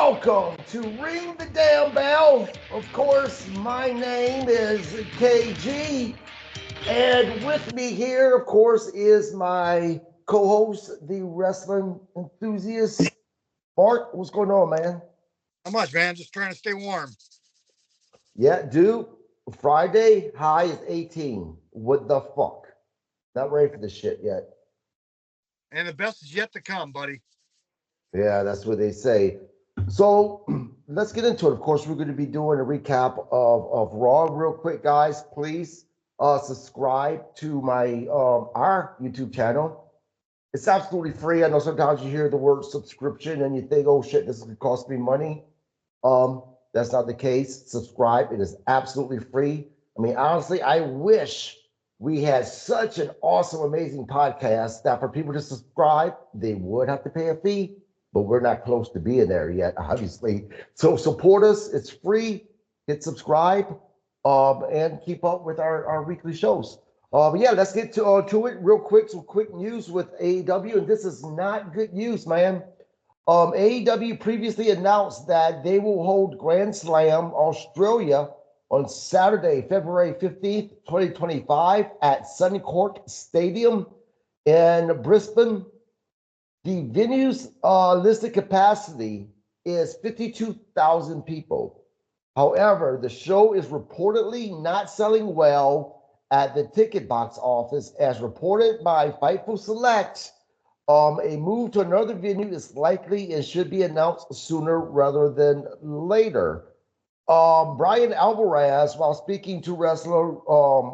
welcome to Ring the Damn Bell. Of course, my name is KG, and with me here, of course, is my co-host, the wrestling enthusiast, Mark. What's going on, man? How much, man? Just trying to stay warm. Yeah, dude, Friday high is 18. What the fuck? Not ready for this shit yet. And the best is yet to come, buddy. Yeah, that's what they say. So let's get into it. Of course, we're going to be doing a recap of Raw real quick, guys. Please subscribe to my our YouTube channel. It's absolutely free. I know sometimes you hear the word subscription and you think, oh shit, this is going to cost me money. That's not the case. Subscribe. It is absolutely free. I mean, honestly, I wish we had such an awesome, amazing podcast that for people to subscribe, they would have to pay a fee, but we're not close to being there yet, obviously. So support us. It's free. Hit subscribe and keep up with our weekly shows. But yeah, let's get to it real quick. Some quick news with AEW, and this is not good news, man. AEW previously announced that they will hold Grand Slam Australia on Saturday, February 15th, 2025 at Suncorp Stadium in Brisbane. The venue's listed capacity is 52,000 people. However, the show is reportedly not selling well at the ticket box office, as reported by Fightful Select. A move to another venue is likely and should be announced sooner rather than later. Brian Alvarez, while speaking to Wrestler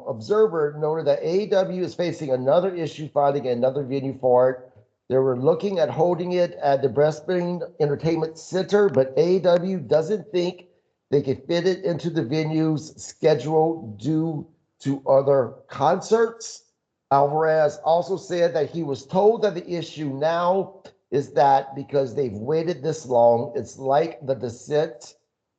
Observer, noted that AEW is facing another issue finding another venue for it. They were looking at holding it at the Brisbane Entertainment Center, but AEW doesn't think they can fit it into the venue's schedule due to other concerts. Alvarez also said that he was told that the issue now is that because they've waited this long, it's like the Descent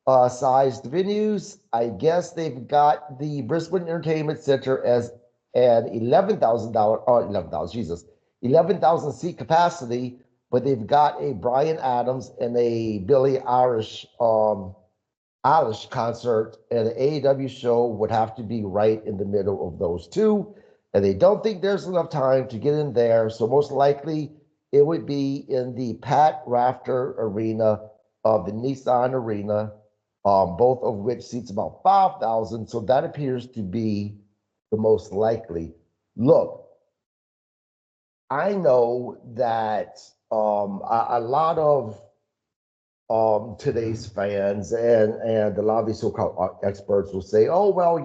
sized venues. I guess they've got the Brisbane Entertainment Center as an $11,000 seat capacity, but they've got a Brian Adams and a Billie Eilish concert, and an AEW show would have to be right in the middle of those two. And they don't think there's enough time to get in there. So most likely it would be in the Pat Rafter Arena of the Nissan Arena, both of which seats about 5,000. So that appears to be the most likely. Look, I know that a lot of today's fans and a lot of these so-called experts will say, oh, well,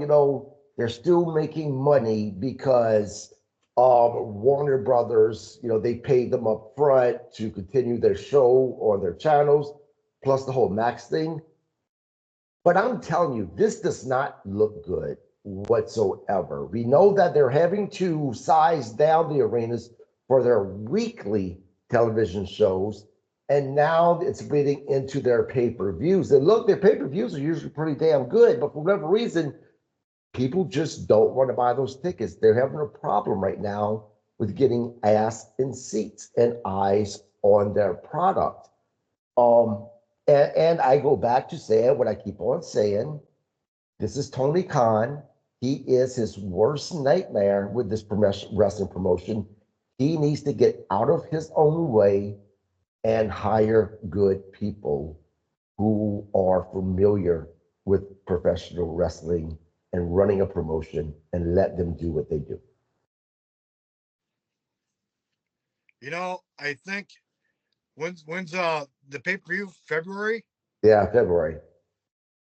they're still making money because Warner Brothers, they paid them up front to continue their show on their channels, plus the whole Max thing. But I'm telling you, this does not look good whatsoever. We know that they're having to size down the arenas for their weekly television shows, and now it's bleeding into their pay-per-views. And look, their pay-per-views are usually pretty damn good, but for whatever reason, people just don't want to buy those tickets. They're having a problem right now with getting ass in seats and eyes on their product. And I go back to saying what I keep on saying. This is Tony Khan. He is his worst nightmare with this wrestling promotion. He needs to get out of his own way and hire good people who are familiar with professional wrestling and running a promotion, and let them do what they do. I think when's the pay-per-view? February? Yeah, February.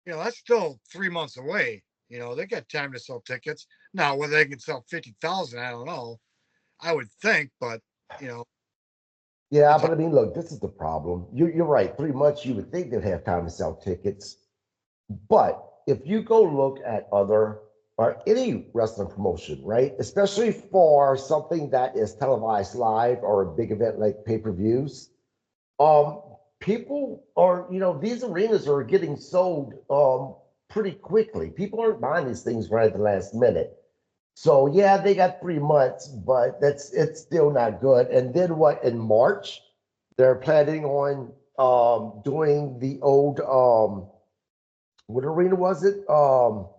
That's still 3 months away. They got time to sell tickets. Now, whether they can sell 50,000, I don't know. I would think, but you know, Yeah, it's but I mean, look, this is the problem. You're right. 3 months, you would think they'd have time to sell tickets. But if you go look at other or any wrestling promotion, right, especially for something that is televised live or a big event like pay-per-views, um, people are, these arenas are getting sold pretty quickly. People aren't buying these things right at the last minute. So yeah, they got 3 months, but it's still not good. And then what? In March, they're planning on doing the old what arena was it? In What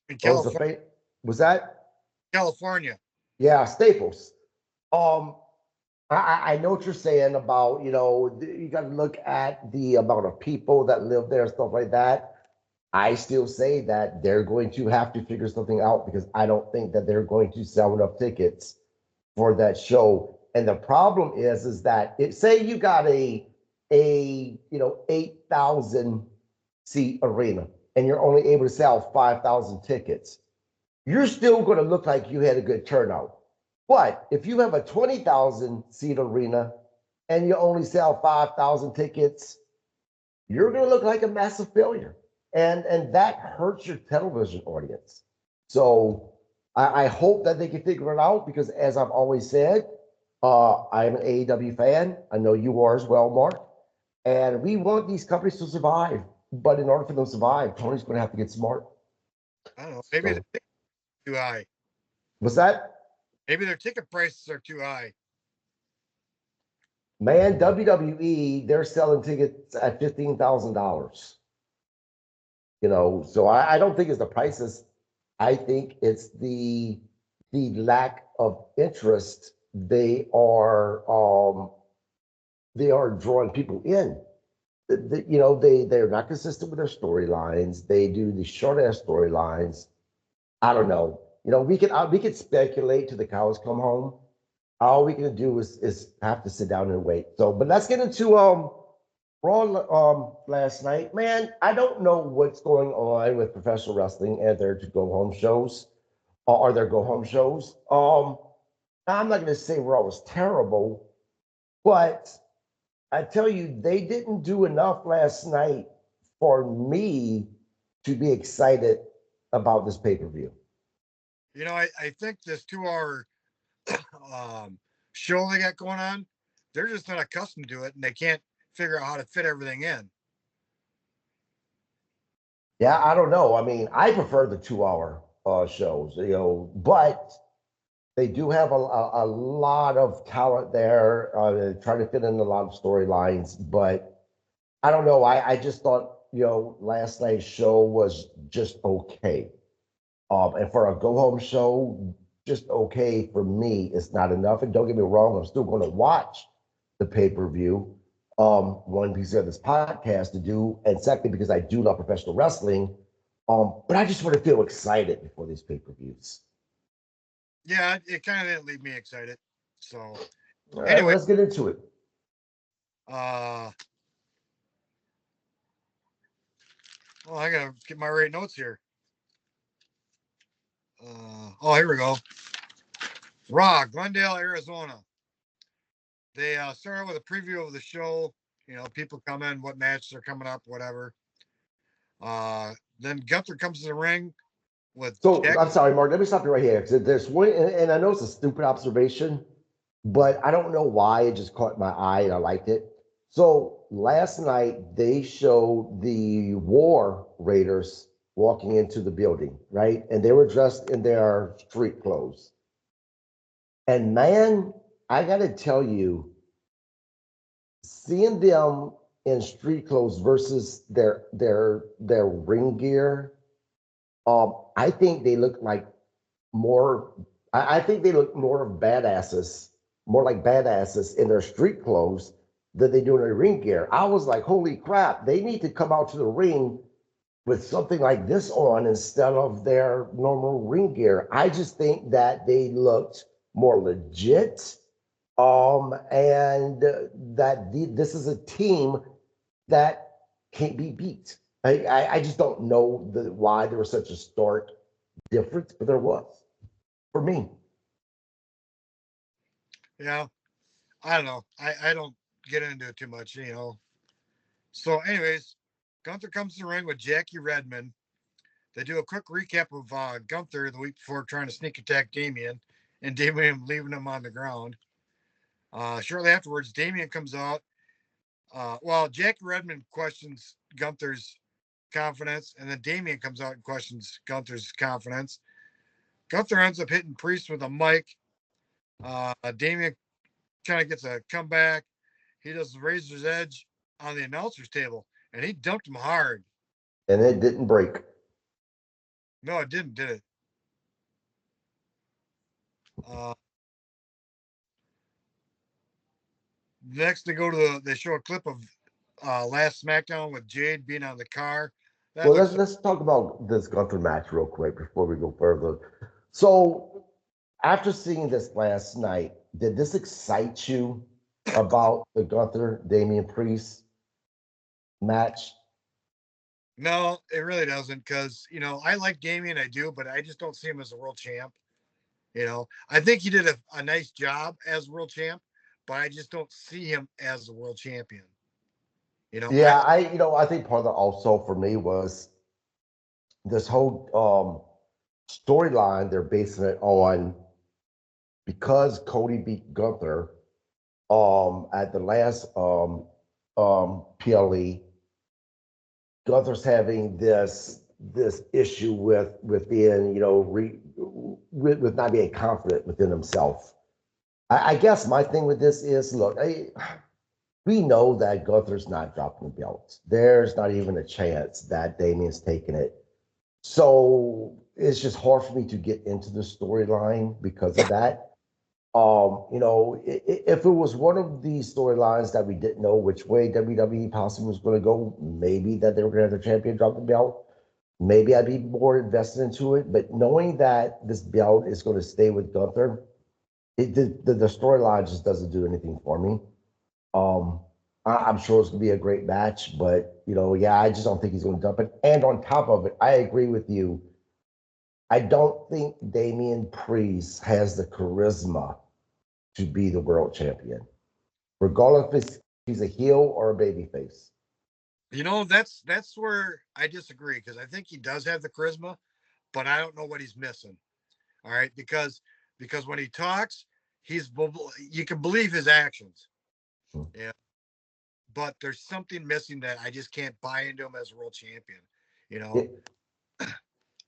was the California, was that? California. Yeah, Staples. Um, I know what you're saying about, you got to look at the amount of people that live there, stuff like that. I still say that they're going to have to figure something out because I don't think that they're going to sell enough tickets for that show. And the problem is that say you got a 8,000 seat arena and you're only able to sell 5,000 tickets, you're still going to look like you had a good turnout. But if you have a 20,000 seat arena and you only sell 5,000 tickets, you're going to look like a massive failure. And that hurts your television audience. So I hope that they can figure it out because, as I've always said, I'm an AEW fan. I know you are as well, Mark. And we want these companies to survive. But in order for them to survive, Tony's going to have to get smart. I don't know. Maybe they're So, too high. what's that? Maybe their ticket prices are too high. Man, WWE, they're selling tickets at $15,000. So I don't think it's the prices. I think it's the lack of interest. They are drawing people in. They're not consistent with their storylines. They do the short ass storylines. I don't know. We could speculate till the cows come home. All we can do is have to sit down and wait. So, but let's get into Raw last night. Man, I don't know what's going on with professional wrestling and their to go home shows or their go home shows. I'm not going to say Raw was terrible, but I tell you, they didn't do enough last night for me to be excited about this pay per view. I think this 2 hour show they got going on, they're just not accustomed to it and they can't figure out how to fit everything in. Yeah, I don't know. I mean, I prefer the 2 hour shows, but they do have a lot of talent there. They're trying to fit in a lot of storylines, but I don't know. I just thought, last night's show was just okay. And for a go home show, just okay for me is not enough. And don't get me wrong, I'm still going to watch the pay per view. One, because of this podcast to do, and second, because I do love professional wrestling. But I just want to feel excited before these pay per views. Yeah, it kind of didn't leave me excited. So All right, well, anyway, let's get into it. uh well, I gotta get my right notes here. Oh, here we go. Raw, Glendale, Arizona. They started with a preview of the show. People come in, what matches are coming up, whatever. Then Gunther comes to the ring with So Jack. I'm sorry, Mark. Let me stop you right here. 'Cause there's one, and I know it's a stupid observation, but I don't know why it just caught my eye and I liked it. So last night they showed the War Raiders walking into the building, right? And they were dressed in their street clothes. And man, I got to tell you, seeing them in street clothes versus their ring gear, I think they look like more. I think they look more badasses, more like badasses in their street clothes than they do in their ring gear. I was like, holy crap! They need to come out to the ring with something like this on instead of their normal ring gear. I just think that they looked more legit, and this is a team that can't be beat. I just don't know why there was such a stark difference, but there was for me. Yeah, I don't know. I don't get into it too much. So, anyways, Gunther comes to the ring with Jackie Redmond. They do a quick recap of Gunther the week before trying to sneak attack Damien and Damien leaving him on the ground. Shortly afterwards, Damien comes out. Well, Jackie Redmond questions Gunther's confidence, and then Damien comes out and questions Gunther's confidence. Gunther ends up hitting Priest with a mic. Damien kind of gets a comeback. He does the Razor's Edge on the announcer's table, and he dumped him hard. And it didn't break. No, it didn't, did it? Uh, Next, they show a clip of last SmackDown with Jade being on the car. That Well, looks let's talk about this Gunther match real quick before we go further. So, after seeing this last night, did this excite you about the Gunther Damian Priest match? no, it really doesn't because I like Damien, I do, but I just don't see him as a world champ. I think he did a nice job as world champ, but I just don't see him as a world champion. Yeah, I think part of that also for me was this whole storyline. They're basing it on because Cody beat Gunther at the last PLE. Gunther's having this issue with being with not being confident within himself. I guess my thing with this is look, we know that Gunther's not dropping the belt. There's not even a chance that Damien's taking it. So it's just hard for me to get into the storyline because of that. If it was one of these storylines that we didn't know which way WWE possibly was going to go, maybe that they were going to have the champion drop the belt, maybe I'd be more invested into it. But knowing that this belt is going to stay with Gunther, the storyline just doesn't do anything for me. Um, I'm sure it's going to be a great match, but yeah, I just don't think he's going to dump it. And on top of it, I agree with you. I don't think Damian Priest has the charisma to be the world champion, regardless if he's a heel or a babyface. That's where I disagree because I think he does have the charisma, but I don't know what he's missing. All right, because when he talks, you can believe his actions. Yeah, but there's something missing that I just can't buy into him as a world champion. You know, It,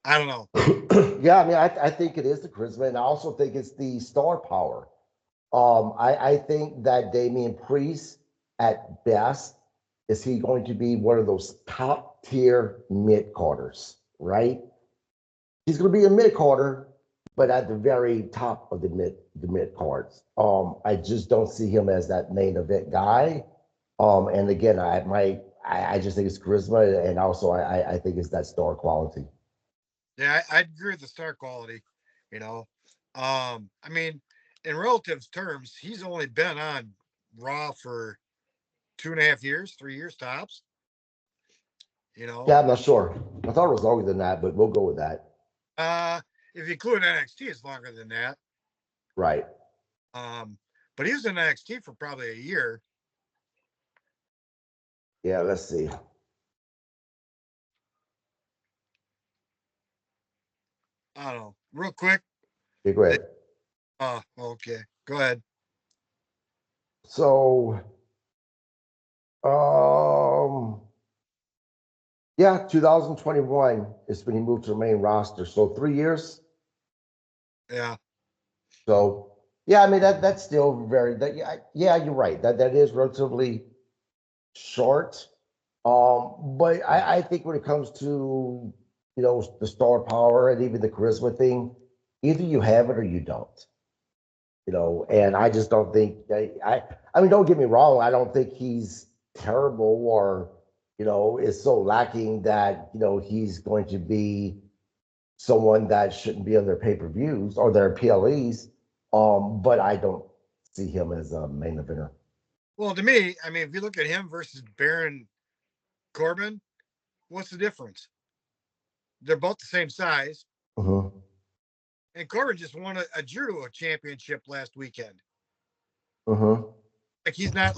I don't know. yeah, I mean, I think it is the charisma, and I also think it's the star power. I think that Damian Priest, at best, is he going to be one of those top tier mid carders, right? He's going to be a mid carder, but at the very top of the mid cards. I just don't see him as that main event guy. And again, I just think it's charisma, and also I think it's that star quality. Yeah, I agree with the star quality. You know, I mean, in relative terms, he's only been on Raw for 2.5 years, 3 years tops. You know, Yeah, I'm not sure. I thought it was longer than that, but we'll go with that. uh, if you include NXT, it's longer than that. Right. Um, but he was in NXT for probably a year. Yeah, let's see. I don't know. Real quick. Okay, go They, ahead. okay. Go ahead. So, um, yeah, 2021 is when he moved to the main roster. So 3 years. Yeah. So yeah, I mean that's still very that yeah, you're right. That is relatively short. But I think when it comes to the star power and even the charisma thing, either you have it or you don't. And I just don't think I mean, don't get me wrong, I don't think he's terrible or is so lacking that he's going to be someone that shouldn't be on their pay-per-views or their PLEs. But I don't see him as a main eventer. Well, to me, I mean, if you look at him versus Baron Corbin, what's the difference? They're both the same size. Mhm. And Corbin just won a judo championship last weekend. Mhm. Like he's not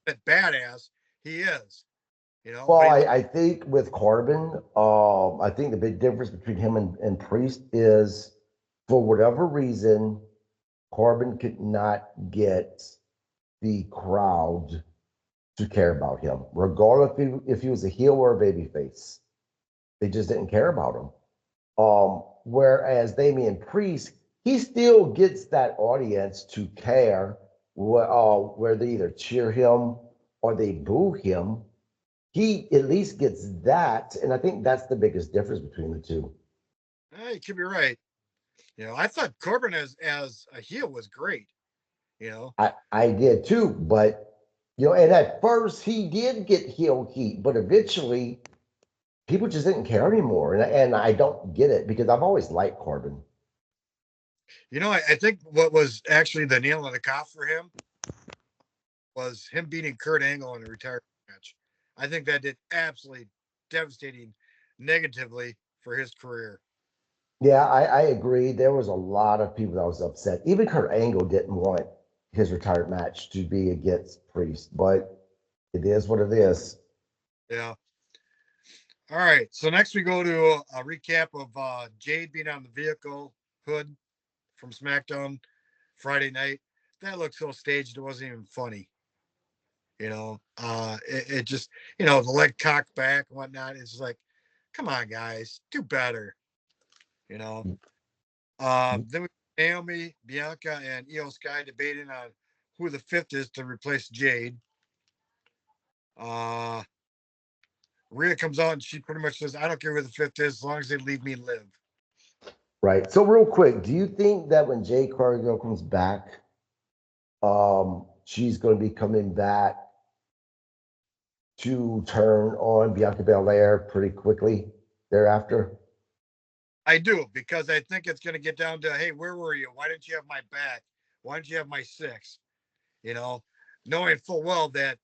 a badass. He is, Well, but he looks. I think with Corbin, I think the big difference between him and Priest is, for whatever reason, Corbin could not get the crowd to care about him, regardless if he was a heel or a babyface. They just didn't care about him. Whereas Damian Priest, he still gets that audience to care where they either cheer him or they boo him, he at least gets that. And I think that's the biggest difference between the two. You could be right. I thought Corbin as a heel was great. You know, I did too, but and at first he did get heel heat, but eventually people just didn't care anymore. And I don't get it because I've always liked Corbin. I think what was actually the nail in the coffin for him was him beating Kurt Angle in a retirement match. I think that did absolutely devastating negatively for his career. Yeah, I agree. There was a lot of people that was upset. Even Kurt Angle didn't want his retired match to be against Priest, but it is what it is. Yeah. All right. So next we go to a recap of Jade being on the vehicle hood from SmackDown Friday night. That looked so staged. It wasn't even funny. It just, the leg cocked back and whatnot. It's like, come on, guys, do better. You know. Then we Naomi, Bianca, and Io Sky debating on who the fifth is to replace Jade. Uh, Rhea comes out and she pretty much says, "I don't care who the fifth is, as long as they leave me live." Right. So real quick, do you think that when Jay Cargill comes back, she's going to be coming back to turn on Bianca Belair pretty quickly thereafter? I do because I think it's going to get down to, hey, where were you? Why didn't you have my back? Why didn't you have my six? You know, knowing full well that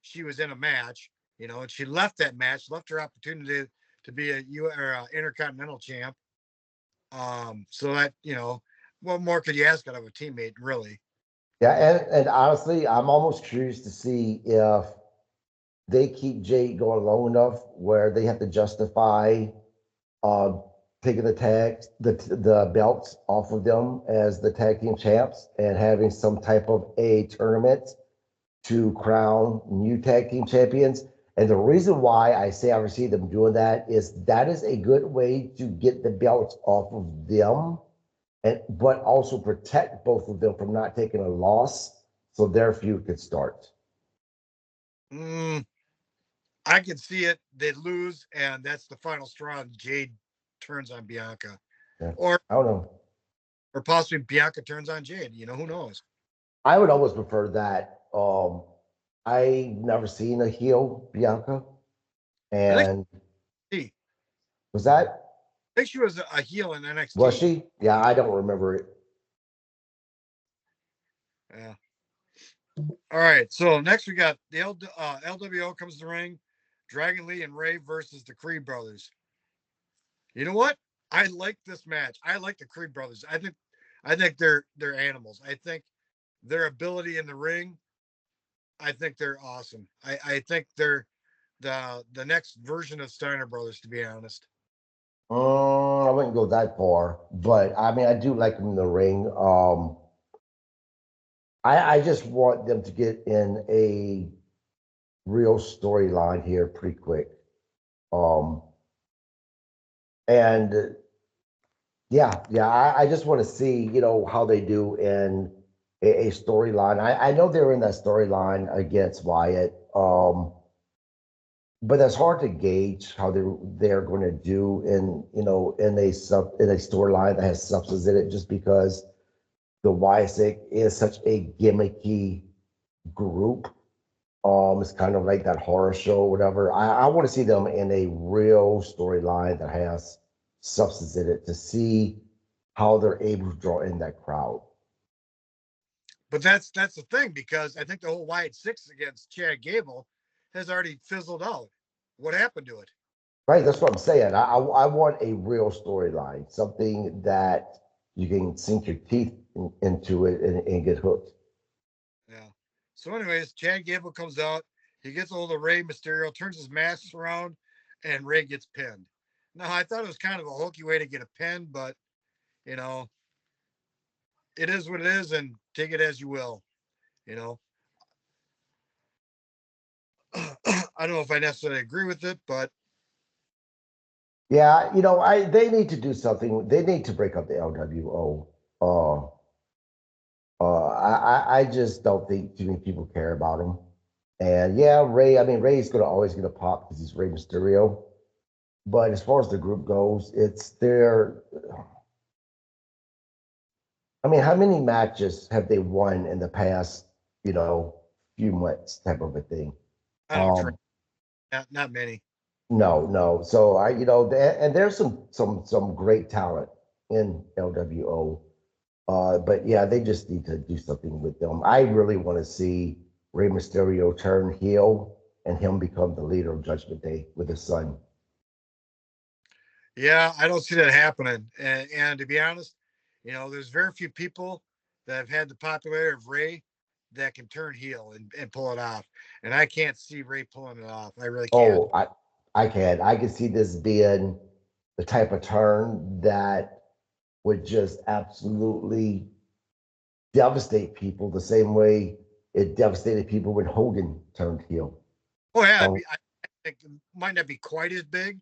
she was in a match, and she left that match, left her opportunity to be a intercontinental champ. So that what more could you ask out of a teammate, really? Yeah, and honestly, I'm almost curious to see if they keep Jade going long enough where they have to justify uh, taking the belts off of them as the tag team champs and having some type of a tournament to crown new tag team champions. And the reason why I say I see them doing that is a good way to get the belts off of them, and but also protect both of them from not taking a loss, so their feud could start. Mm, I can see it. They lose, and that's the final straw. And Jade turns on Bianca, Yeah. or I don't know. or possibly Bianca turns on Jade. Who knows? I would always prefer that. I never seen a heel Bianca, I think and she, was that I think she was a heel in was NXT. she? Yeah, I don't remember it. Yeah. All right. So next we got the LWO comes to the ring, Dragon Lee and Ray versus the Creed brothers. You know what? I like this match. I like the Creed brothers. I think they're animals. I think their ability in the ring. I think they're awesome. I think they're the next version of Steiner brothers. To be honest. I wouldn't go that far, but I mean, I do like them in the ring. I just want them to get in a real storyline here pretty quick. Um, and yeah, I just want to see, how they do in a storyline. I know they're in that storyline against Wyatt, but that's hard to gauge how they're going to do in a storyline that has substance in it, just because the Wyatt is such a gimmicky group. It's kind of like that horror show, whatever. I want to see them in a real storyline that has substance in it to see how they're able to draw in that crowd. But that's the thing because I think the whole Wyatt Six against Chad Gable has already fizzled out. What happened to it? Right, that's what I'm saying. I want a real storyline, something that you can sink your teeth into it and get hooked. Yeah. So, anyways, Chad Gable comes out. He gets a hold of Ray Mysterio, turns his mask around, and Ray gets pinned. Now, I thought it was kind of a hokey way to get a pin, but you know, it is what it is, and take it as you will. You know, I don't know if I necessarily agree with it, but Yeah, I they need to do something. They need to break up the LWO. I just don't think too many people care about them. And yeah, Ray, I mean, Ray's going to always get a pop because he's Ray Mysterio. But as far as the group goes, it's their. I mean, how many matches have they won in the past, few months type of a thing? I don't try. Um, Not many. no, no. So and there's some great talent in LWO. But yeah, they just need to do something with them. I really want to see Rey Mysterio turn heel and him become the leader of Judgment Day with his son. Yeah, I don't see that happening. And to be honest, there's very few people that have had the popularity of Ray that can turn heel and pull it off. And I can't see Ray pulling it off. I really can't. Oh, I can see this being the type of turn that would just absolutely devastate people the same way it devastated people when Hogan turned heel. Oh yeah, Oh, I think it might not be quite as big,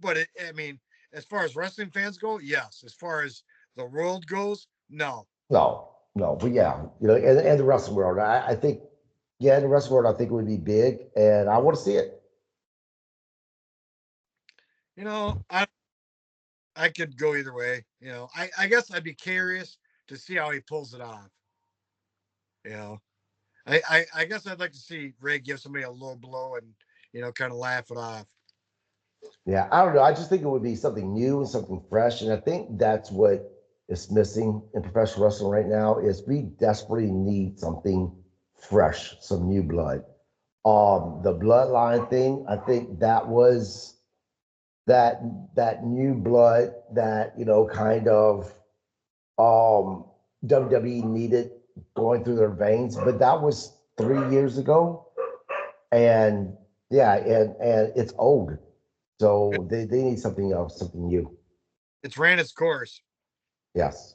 but I mean, as far as wrestling fans go, yes. As far as the world goes, no. no, no, but yeah, and the wrestling world, I think, yeah, in the wrestling world, I think it would be big, and I want to see it. You know, I could go either way. I guess I'd be curious to see how he pulls it off. You know, I guess I'd like to see Ray give somebody a low blow and kind of laugh it off. Yeah, I don't know. I just think it would be something new and something fresh, and I think that's what is missing in professional wrestling right now. Is we desperately need something fresh, some new blood. The bloodline thing, I think that was that that new blood that kind of WWE needed going through their veins, but that was 3 years ago, and yeah, and it's old, so they need something else, something new. It's ran its course. Yes,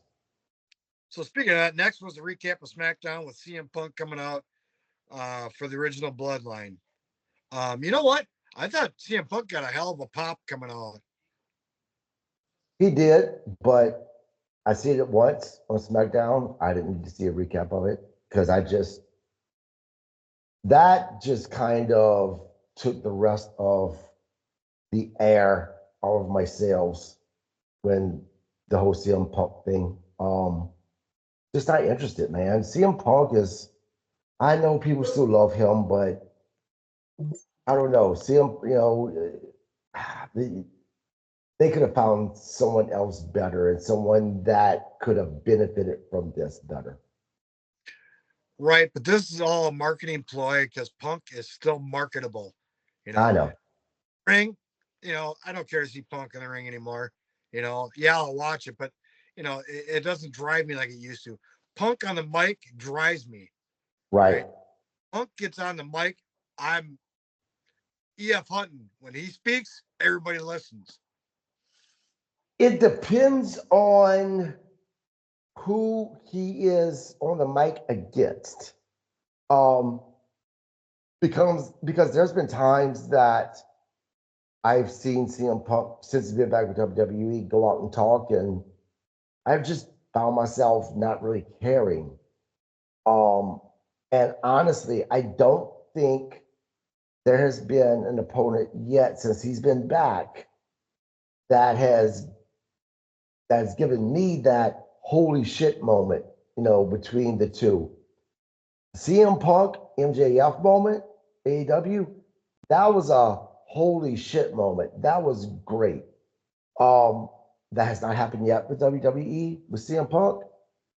So speaking of that, next was a recap of SmackDown with CM Punk coming out for the original Bloodline. You know what? I thought CM Punk got a hell of a pop coming out. he did, but I seen it once on SmackDown. I didn't need to see a recap of it because that just kind of took the rest of the air out of my sails when the whole CM Punk thing. Just not interested, man. CM Punk is. I know people still love him, but I don't know. CM, they, they could have found someone else better and someone that could have benefited from this better. Right, but this is all a marketing ploy because Punk is still marketable. You I know, know, ring. I don't care to see Punk in the ring anymore. Yeah, I'll watch it, but it doesn't drive me like it used to. Punk on the mic drives me. right? Right, Punk gets on the mic. I'm EF Hunting. When he speaks, everybody listens. It depends on who he is on the mic against. Um, because there's been times that I've seen CM Punk since he's been back with WWE go out and talk, and I've just found myself not really caring. Um, and honestly, I don't think there has been an opponent yet since he's been back that has given me that holy shit moment, between the two. CM Punk MJF moment, AEW, that was a holy shit moment. That was great. Um, that has not happened yet with WWE with CM Punk.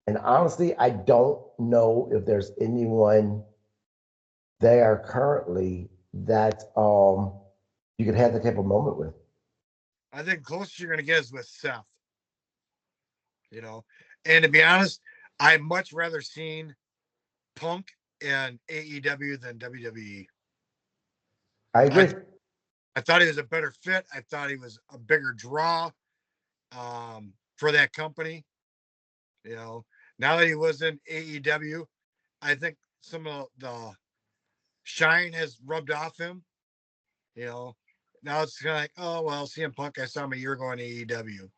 And honestly, I don't know if there's anyone there currently that you could have that type of moment with. I think closest you're going to get is with Seth. You know, and to be honest, I much rather seen Punk in AEW than WWE. I I agree. I thought he was a better fit. I thought he was a bigger draw for that company. You know, now that he was in AEW, I think some of the shine has rubbed off him. You know, now it's kind of like, oh well, CM Punk, I saw him a year ago in AEW.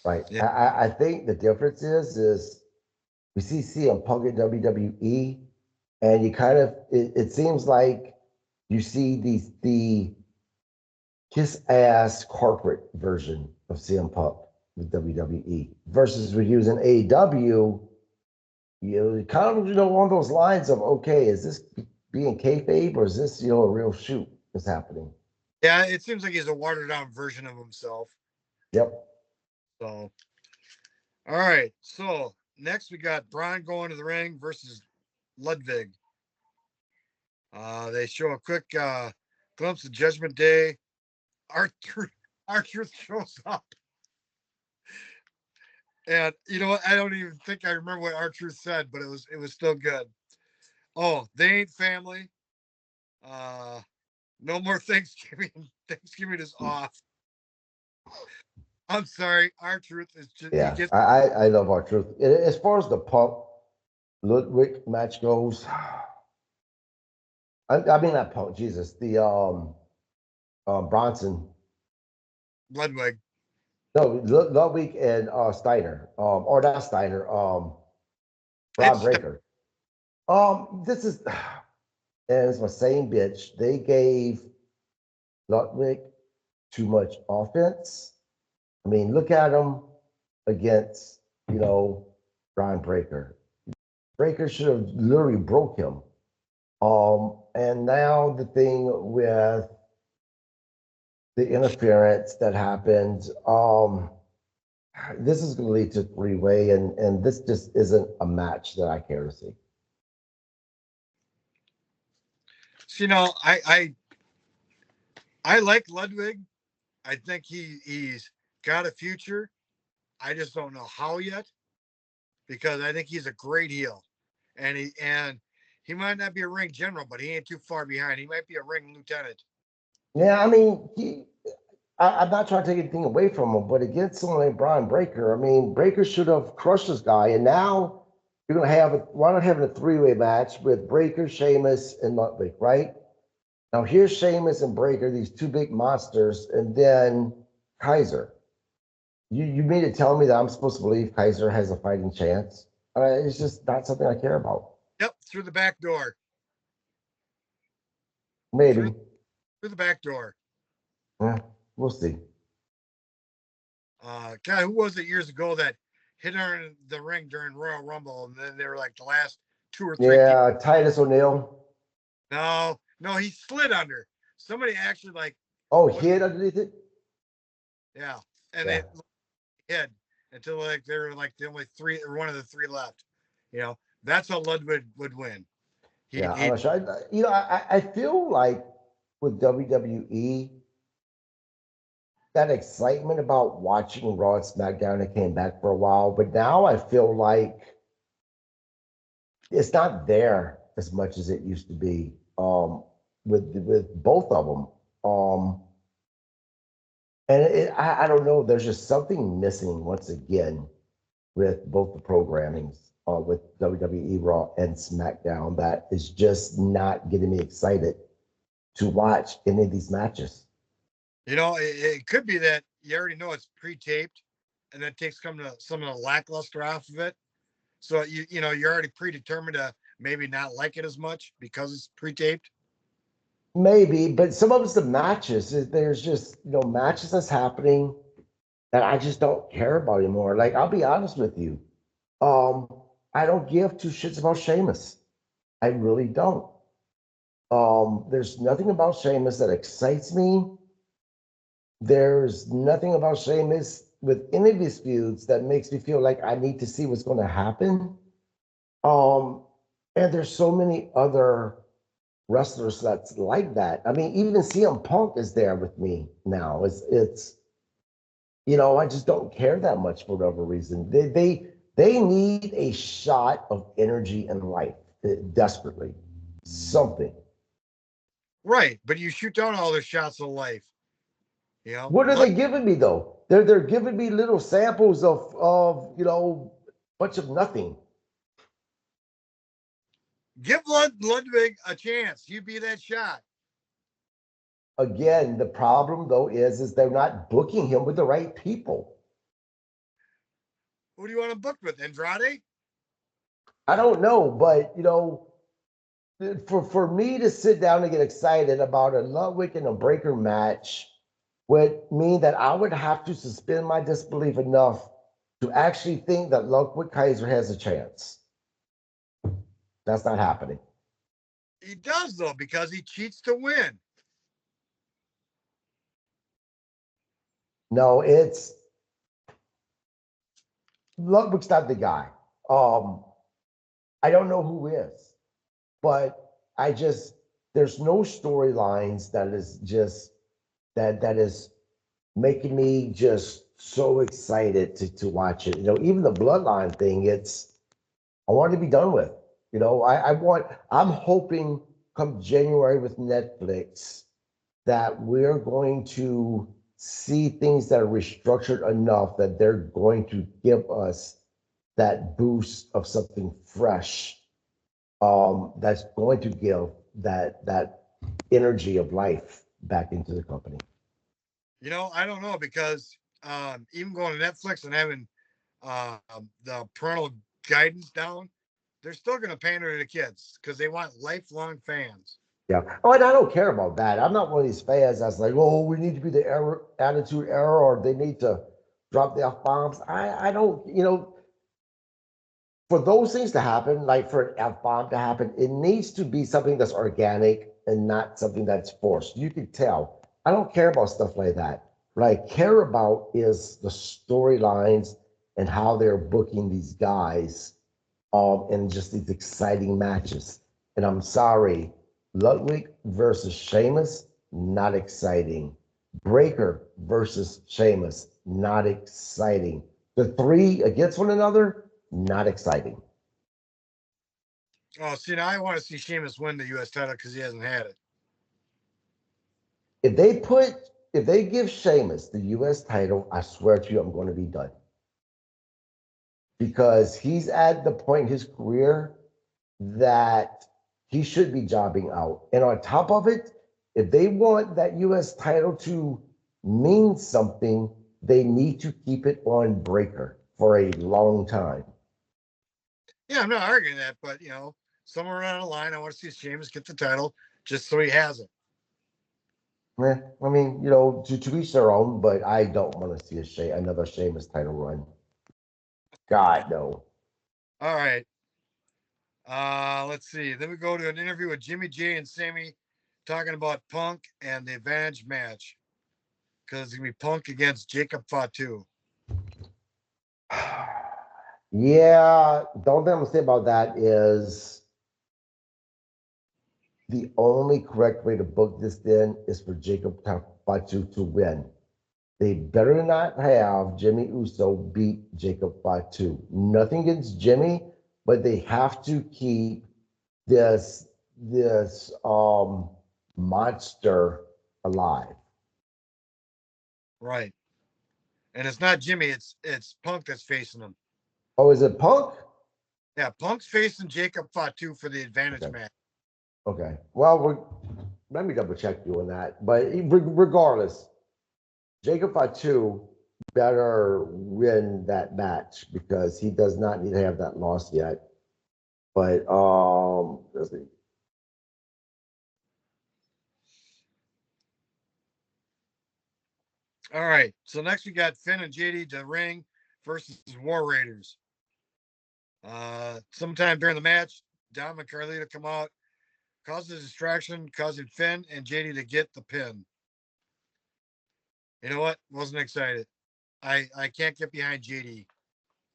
Right. Yeah, I think the difference is we see CM Punk at WWE. and you kind of it seems like you see the kiss ass corporate version of CM Punk with WWE versus we're using AEW. Kind of on those lines of okay, is this being kayfabe or is this a real shoot that's happening? Yeah, it seems like he's a watered down version of himself. Yep. So, all right. So next we got Braun going to the ring versus Ludwig. They show a quick glimpse of Judgment Day. Arthur Arthur shows up, and you know what? I don't even think I remember what Arthur said, but it was still good. Oh, they ain't family. Uh, no more Thanksgiving. Thanksgiving is off. I'm sorry. Our truth is just he Yeah, gets. I love our truth. As far as the Punk Ludwig match goes, I mean not Punk, Jesus, the Bronson, Ludwig. no, Ludwig and Steiner, or not Steiner, Ron It's Breaker. This is, and it's my same bitch. They gave Ludwig too much offense. I mean, look at him against, Ron Breaker. Breaker should have literally broke him. And now the thing with the interference that happened, this is going to lead to three-way, and this just isn't a match that I care to see. so, I like Ludwig. I think he's got a future. I just don't know how yet because I think he's a great heel, and he might not be a ring general, but he ain't too far behind. He might be a ring lieutenant. Yeah, I mean, I'm not trying to take anything away from him, but against someone like Brian Breaker, I mean, Breaker should have crushed this guy, and now you're going to have why not having a three-way match with Breaker, Sheamus, and Ludwig, right? Now here's Sheamus and Breaker, these two big monsters, and then Kaiser. You mean to tell me that I'm supposed to believe Kaiser has a fighting chance? It's just not something I care about. Yep, through the back door. Through Maybe. through the back door. We'll see. God, who was it years ago that hit her in the ring during Royal Rumble, and then they were like the last two or three people? Yeah, Titus O'Neil. No, no, he slid under. Somebody actually like Oh, was hid underneath it? yeah, and Yeah. they hid until like they were like the only three or one of the three left. You know, that's how Ludwig would win. Yeah, I'm He not sure. I feel like with WWE, that excitement about watching Raw and SmackDown, it came back for a while, but now I feel like it's not there as much as it used to be. With both of them. And I don't know. There's just something missing once again with both the programmings with WWE Raw and SmackDown that is just not getting me excited to watch any of these matches. it could be that you already know it's pre-taped, and that takes some of the lackluster off of it. So you're already predetermined to maybe not like it as much because it's pre-taped. Maybe, but some of it's the matches. There's just matches that's happening that I just don't care about anymore. Like I'll be honest with you, um, I don't give two shits about Sheamus. I really don't. There's nothing about Sheamus that excites me. There's nothing about Sheamus with any of his feuds that makes me feel like I need to see what's going to happen. Um, and there's so many other wrestlers that's like that. I mean, even CM Punk is there with me now. I just don't care that much for whatever reason. They need a shot of energy and life desperately, something. Right, but you shoot down all the shots of life. What are Let they giving me though? They're giving me little samples of bunch of nothing. give Ludwig a chance. You be that shot. Again, the problem though is they're not booking him with the right people. Who do you want to book with? Andrade? I don't know, but for me to sit down and get excited about a Ludwig and a Breaker match would mean that I would have to suspend my disbelief enough to actually think that Ludwig Kaiser has a chance. That's not happening. He does though because he cheats to win. No, it's Ludwig's not the guy. Um, I don't know who is, but I just there's no storylines that is just that is making me just so excited to watch it. You know, even the bloodline thing, it's I want it to be done with. You know, I'm hoping come January with Netflix that we're going to see things that are restructured enough that they're going to give us that boost of something fresh, that's going to give that energy of life back into the company. I don't know because even going to Netflix and having the parental guidance down, they're still going to pander to the kids because they want lifelong fans. Yeah. Oh, and I don't care about that. I'm not one of these fans that's like, oh, we need to be the attitude era, or they need to drop the F bombs. I don't, for those things to happen, like for an F bomb to happen, it needs to be something that's organic and not something that's forced. You can tell. I don't care about stuff like that. What I care about is the storylines and how they're booking these guys, and just these exciting matches. And I'm sorry, Ludwig versus Sheamus, not exciting. Breaker versus Sheamus, not exciting. The three against one another, not exciting. Oh, see, now I want to see Sheamus win the U.S. title because he hasn't had it. If they put, if they give Sheamus the U.S. title, I swear to you, I'm going to be done because he's at the point in his career that he should be jobbing out. And on top of it, if they want that U.S. title to mean something, they need to keep it on Breaker for a long time. Yeah, I'm not arguing that, but somewhere around the line, I want to see Sheamus get the title just so he has it. I mean, to each their own, but I don't want to see another Sheamus title run. God, no. All right. Let's see. Then we go to an interview with Jimmy J and Sammy talking about Punk and the advantage match because it's gonna be Punk against Jacob Fatu. Yeah, the only thing I'm gonna say about that is the only correct way to book this then is for Jacob Fatu to win. They better not have Jimmy Uso beat Jacob Fatu. Nothing against Jimmy, but they have to keep this monster alive. Right. And it's not Jimmy, it's Punk that's facing him. Oh, is it Punk? Yeah, Punk's facing Jacob Fatu for the advantage Okay. match. Okay. Well, let me double check you on that. But regardless, Jacob Fatu better win that match because he does not need to have that loss yet. But let's see. All right. So next we got Finn and JD to ring versus War Raiders. Sometime during the match, Dom and Carlito come out, causes a distraction, causing Finn and JD to get the pin. You know what? Wasn't excited. I can't get behind JD.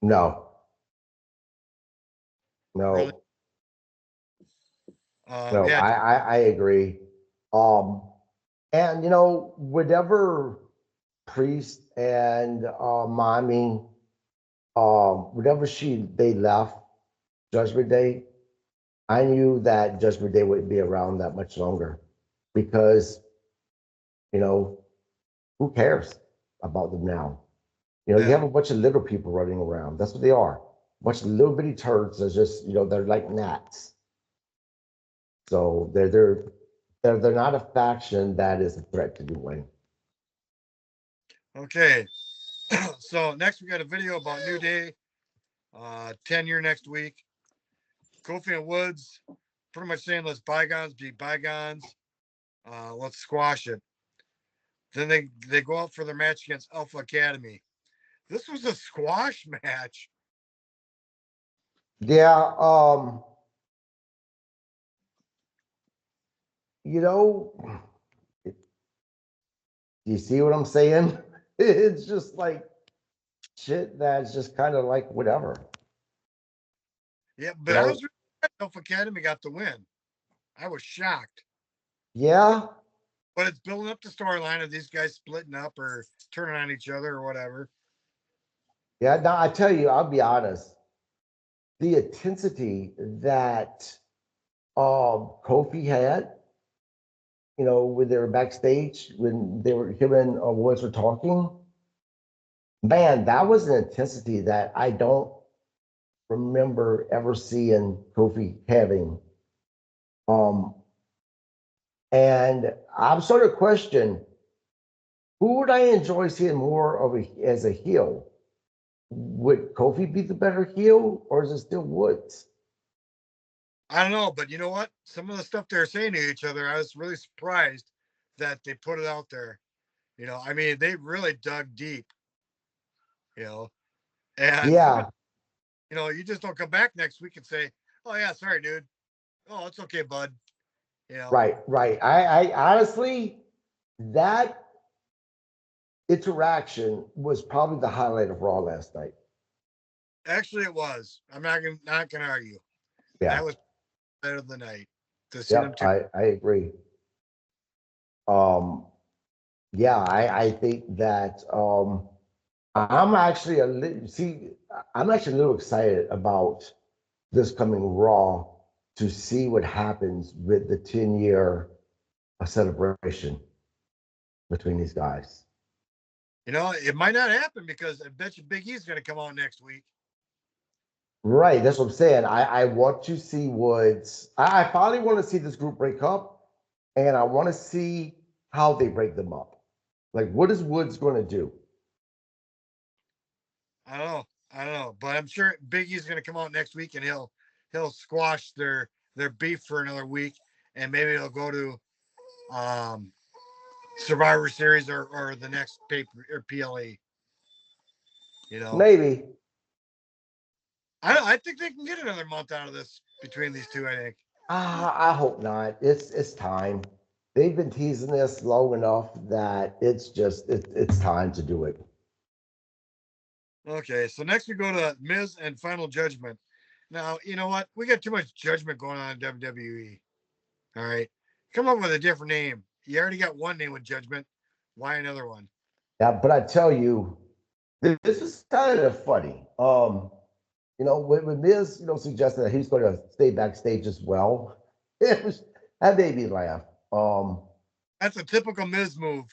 No, Really? no, no. Yeah. I agree. Um, and whatever Priest and Mommy, whatever they left Judgment Day, I knew that Judgment Day wouldn't be around that much longer because you know who cares about them now? You have Yeah. a bunch of little people running around. That's what they are. A bunch of little bitty turds. They're just they're like gnats. So they're not a faction that is a threat to the win. Okay. So next we got a video about New Day, 10-year next week. Kofi and Woods pretty much saying let's bygones be bygones. Let's squash it. Then they go out for their match against Alpha Academy. This was a squash match. Yeah. You know, you see what I'm saying? It's just like shit that's just kind of like whatever. Yeah, You but I was know? really Alpha Academy got the win. I was shocked. Yeah. But it's building up the storyline of these guys splitting up or turning on each other or whatever. Yeah. Now I tell you, I'll be honest. The intensity that Kofi had, when they were backstage, when they were him and Woods were talking, man, that was an intensity that I don't remember ever seeing Kofi having. Um, and I'm sort of question who would I enjoy seeing more of as a heel? Would Kofi be the better heel, or is it still Woods? I don't know, but you know what? Some of the stuff they're saying to each other, I was really surprised that they put it out there. I mean, they really dug deep, you know, and some of, Yeah, you just don't come back next week and say, oh, yeah, sorry, dude. Oh, it's okay, bud. You know, right, right. I honestly, that interaction was probably the highlight of Raw last night. actually, it was. I'm not gonna argue. Yeah, That was better of the night to see them yep, two. I agree. Um, yeah, I think that I'm actually I'm actually a little excited about this coming Raw to see what happens with the 10-year celebration between these guys. It might not happen because I bet you Big E's gonna come out next week. Right, that's what I'm saying. I want to see Woods. I finally want to see this group break up, and I want to see how they break them up. Like, what is Woods going to do? I don't know. I don't know, but I'm sure Big E's gonna come out next week and he'll squash their beef for another week, and maybe he'll go to um Survivor Series or the next paper or PLE. You know, Maybe. I think they can get another month out of this between these two. I think. I hope not. It's time. They've been teasing this long enough that it's time to do it. Okay, so next we go to Miz and Final Judgment. Now you know what? We got too much judgment going on in WWE. All right, come up with a different name. You already got one name with Judgment. Why another one? Yeah, but I tell you, this is kind of funny. When Miz, suggested that he's going to stay backstage as well, that made me laugh. Um, That's a typical Miz move.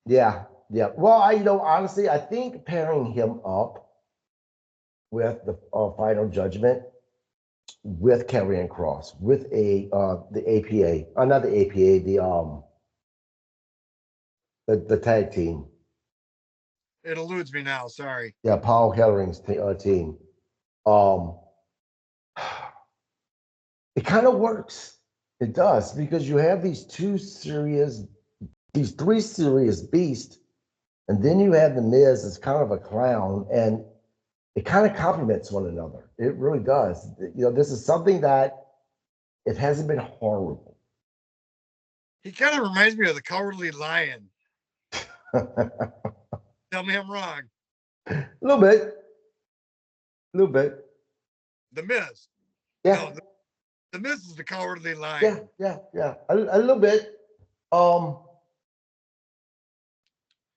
yeah, yeah. Well, honestly, I think pairing him up with the Final Judgment with Karrion Cross with the APA, not the APA, the tag team. It eludes me now. Sorry. Yeah, Paul Kellering's team. Um, it kind of works. It does because you have these three serious beasts, and then you have the Miz as kind of a clown, and it kind of complements one another. It really does. This is something that it hasn't been horrible. He kind of reminds me of the Cowardly Lion. A Tell me I'm wrong. little bit, a little bit. The Miz. Yeah, No, the Miz is the Cowardly yeah, Lion. yeah, yeah. A little bit. Um,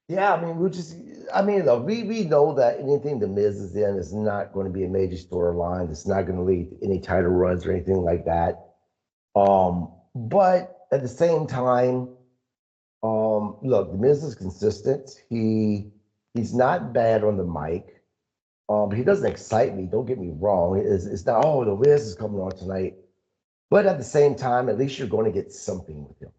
Yeah, I mean, look, we know that anything the Miz is in is not going to be a major storyline. It's not going to lead to any title runs or anything like that. But at the same time, look, the Miz is consistent. He's not bad on the mic. He doesn't excite me. Don't get me wrong. It's not, oh, the Miz is coming on tonight. But at the same time, at least you're going to get something with him.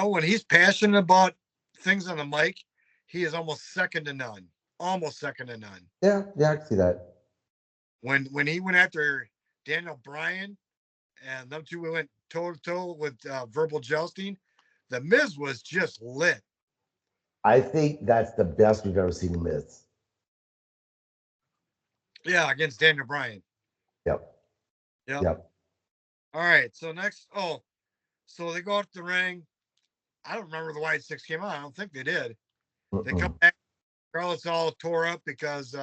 When he's passionate about things on the mic, he is almost second to none. Almost second to none. Yeah, yeah, I can see that. When he went after Daniel Bryan and them two we went toe to toe with verbal jousting. The Miz was just lit. I think that's the best we've ever seen the Miz. Yeah, against Daniel Bryan. Yep. Yep. Yep. All right. So next, so they go out the ring. I don't remember the White Six came out. I don't think they did. They come Mm-mm. back. Charlotte's all tore up because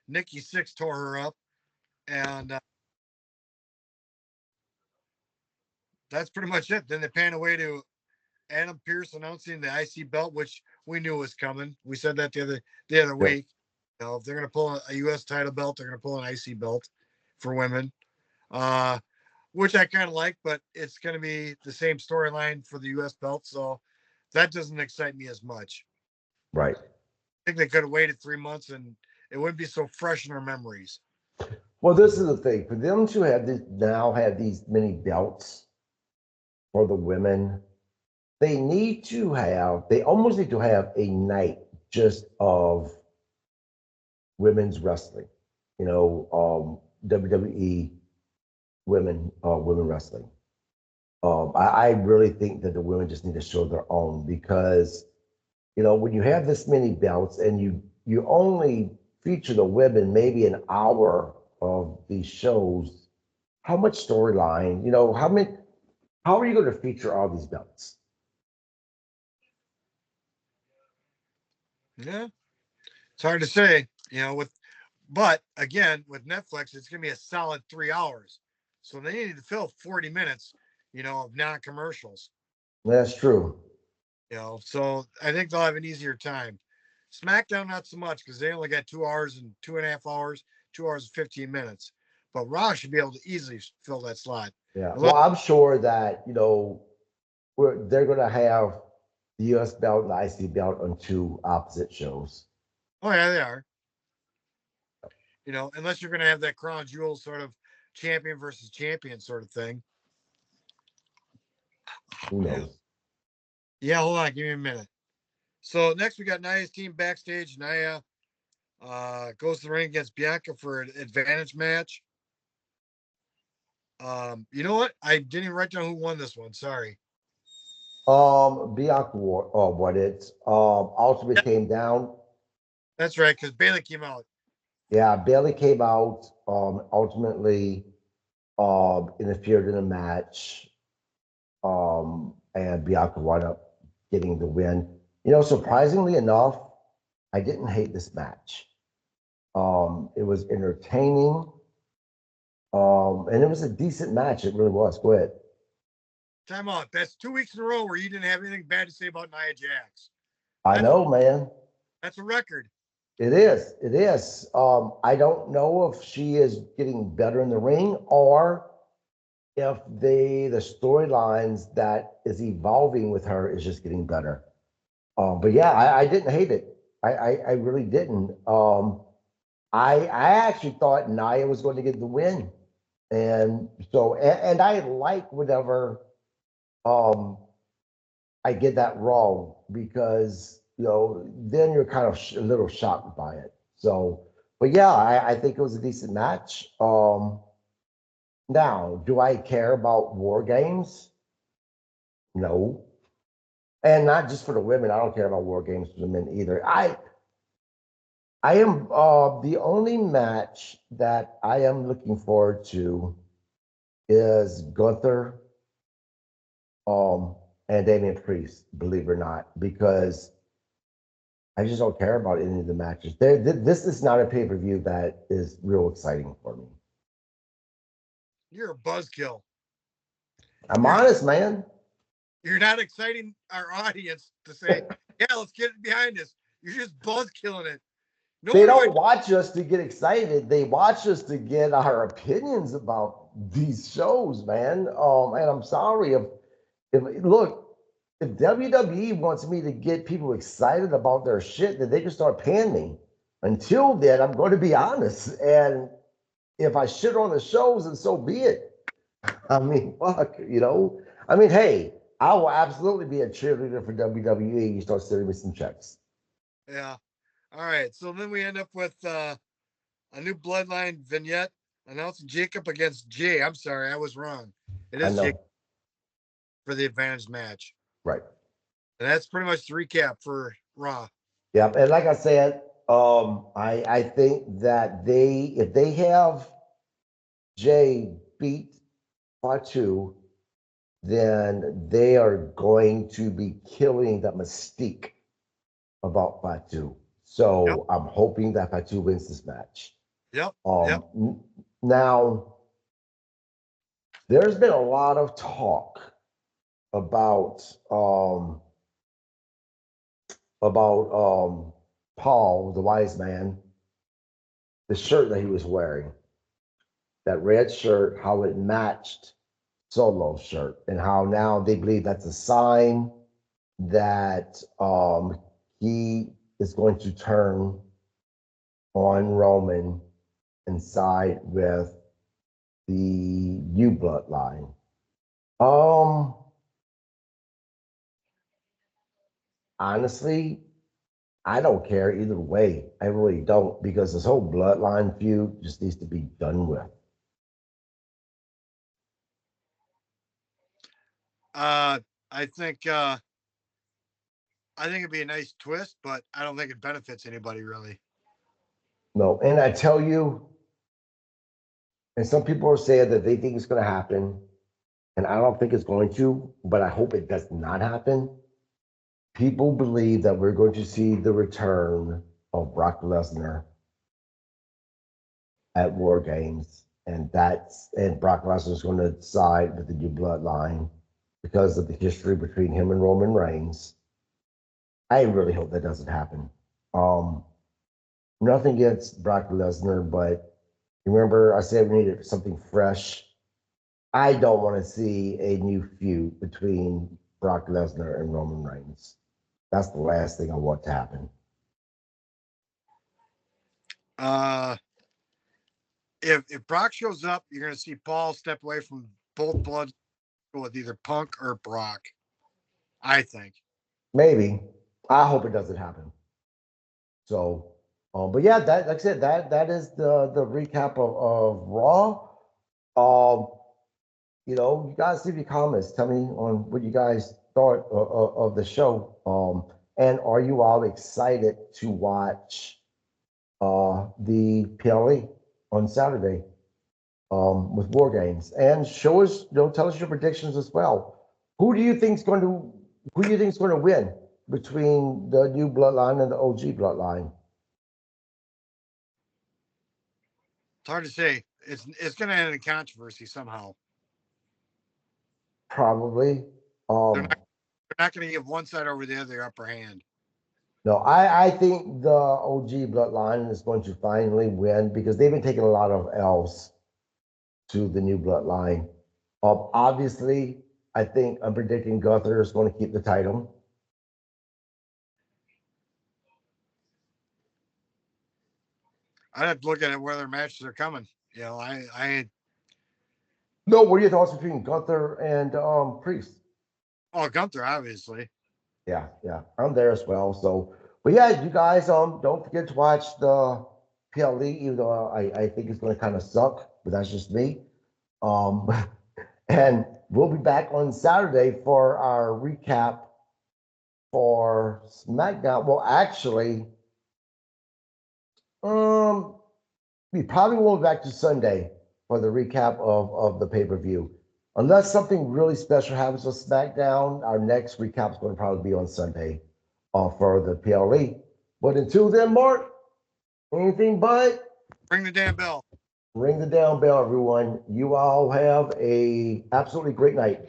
Nikki Six tore her up, and that's pretty much it. Then they pan away to Adam Pierce announcing the IC belt, which we knew was coming. We said that the other Yep. week. If they're going to pull a U.S. title belt, they're going to pull an IC belt for women, uh, which I kind of like, but it's going to be the same storyline for the U.S. belt, so that doesn't excite me as much. Right. I think they could have waited 3 months and it wouldn't be so fresh in our memories. Well, this is the thing. For them to have this, now have these many belts for the women, they almost need to have a night just of women's wrestling. WWE women wrestling. I really think that the women just need to show their own because when you have this many belts and you only feature the women maybe an hour of these shows, how much storyline? How are you going to feature all these belts? Yeah, it's hard to say, but again, with Netflix, it's going to be a solid 3 hours. So they need to fill 40 minutes, of non commercials. That's true. So I think they'll have an easier time. SmackDown, not so much because they only got 2 hours and 2.5 hours, 2 hours and 15 minutes. But Raw should be able to easily fill that slot. Yeah. Unless, Well, I'm sure that they're going to have the U.S. belt and the IC belt on two opposite shows. oh, yeah, they are. Unless you're going to have that crown jewel sort of champion versus champion sort of thing. Who Yeah. knows? Yeah, hold on. Give me a minute. So next we got Nia's team backstage. Nia goes to the ring against Bianca for an advantage match. You know what? I didn't even write down who won this one. Sorry. Bianca what it Ultimate Yeah, came down. that's right, because Bailey came out. Yeah, Bailey came out. Ultimately, interfered in the match. And Bianca wound up getting the win. Surprisingly enough, I didn't hate this match. It was entertaining. And it was a decent match. It really was. Go ahead. Time out. That's 2 weeks in a row where you didn't have anything bad to say about Nia Jax. I That's a know, man. that's a record. It is. It is. I don't know if she is getting better in the ring or if the storylines that is evolving with her is just getting better. But yeah, I didn't hate it. I really didn't. I actually thought Nia was going to get the win, and I like whenever um, I get that wrong because then you're kind of a little shocked by it. So, but yeah, I think it was a decent match. Now, do I care about war games? No, and not just for the women. I don't care about war games for the men either. I am the only match that I am looking forward to is Gunther and Damian Priest, believe it or not, because I just don't care about any of the matches. This is not a pay-per-view that is real exciting for me. You're a buzzkill. I'm You're honest, man. you're not exciting our audience to say, yeah, let's get it behind us. You're just buzzkilling it. They Nor do I. don't watch us to get excited. They watch us to get our opinions about these shows, man. And I'm sorry if look, if WWE wants me to get people excited about their shit, then they can start paying me. Until then, I'm going to be honest. And if I shit on the shows, then so be it. I mean, fuck. I mean, hey, I will absolutely be a cheerleader for WWE. You start sending me some checks. Yeah. All right. So then we end up with a new bloodline vignette announcing Jacob against Jay. I'm sorry, I was wrong. It I is Jake know. for the advantage match. Right. And that's pretty much the recap for Raw. Yep. And like I said, I think that if they have Jay beat Fatu, then they are going to be killing that mystique about Fatu. Yep. So I'm hoping that Fatu wins this match. Yep. Yep. Now, there's been a lot of talk about Paul, the wise man, the shirt that he was wearing, that red shirt, how it matched Solo's shirt, and how now they believe that's a sign that he is going to turn on Roman and side with the U bloodline. Um, Honestly, I don't care either way. I really don't, because this whole bloodline feud just needs to be done with. Uh, I think uh, I think it'd be a nice twist, but I don't think it benefits anybody really. No, and I tell you, and some people are saying that they think it's going to happen, and I don't think it's going to, but I hope it does not happen. People believe that we're going to see the return of Brock Lesnar at War Games, and Brock Lesnar is going to side with the new bloodline because of the history between him and Roman Reigns. I really hope that doesn't happen. Um, Nothing against Brock Lesnar, but remember I said we needed something fresh. I don't want to see a new feud between Brock Lesnar and Roman Reigns. That's the last thing I want to happen. Uh, if Brock shows up, you're gonna see Paul step away from both bloods with either Punk or Brock. I think. Maybe. I hope it doesn't happen. So, but yeah, that like I said, that is the recap of Raw. Um, you guys leave your comments. Tell me on what you guys thought of the show. And are you all excited to watch the PLE on Saturday with War Games? And show us, tell us your predictions as well. Who do you think's going to Who do you think's going to win between the new bloodline and the OG bloodline? It's hard to say. It's gonna end in controversy somehow. Probably. They're Um, not they're not gonna give one side over the other upper hand. no, I think the OG bloodline is going to finally win because they've been taking a lot of L's to the new bloodline. Obviously, I think I'm predicting Gunther is going to keep the title. I'd have to look at it where their matches are coming. I No, what are your thoughts between Gunther and Priest? Gunther obviously. Yeah, I'm there as well. So, but yeah, you guys, don't forget to watch the PLE, even though I think it's going to kind of suck, but that's just me. Um, and we'll be back on Saturday for our recap for SmackDown. Well, actually, um, we probably will be back to Sunday for the recap of the pay per view. Unless something really special happens on SmackDown, our next recap is going to probably be on Sunday for the PLE. But until then, Mark, anything but Ring the damn bell. ring the down bell, everyone. You all have a absolutely great night.